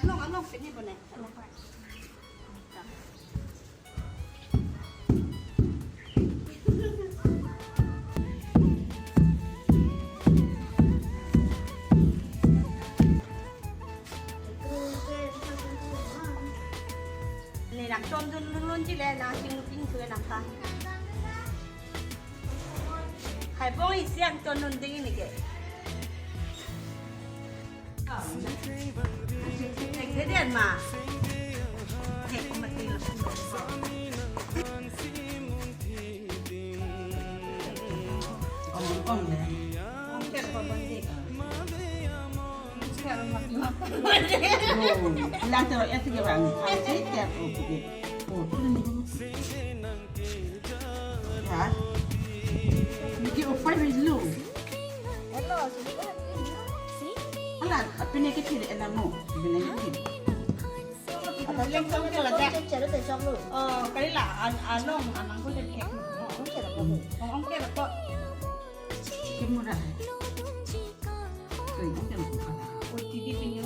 น้องเป็นนี่บนไหนนี่หนักจนรุ่นที่แล้วนะจริงคือนะคะใครบ้องอีเสียงจนนุ่นดิ้งนี่แกเด็กเรียนมาเด็กมาตีละคนอ่อนเลยแก่คนบนเด็กแก่คนบนเด็กหลังจากเราเที่ยวกันทำเสร็จแก่คนบนเด็กโอ้ทุกคนฮะมีกี่อุปนิสัยลูกAla, apa ni kecil enak mu? Benar kecil. Apa yang kau kecil lah? Kecil tu cakap lu. Oh, kali lah, anong anang pun jadi kek. Oh, kecil apa bu? Oh, kecil apa? Kecil murah. Kau ini kecil apa? Oh, TV punya.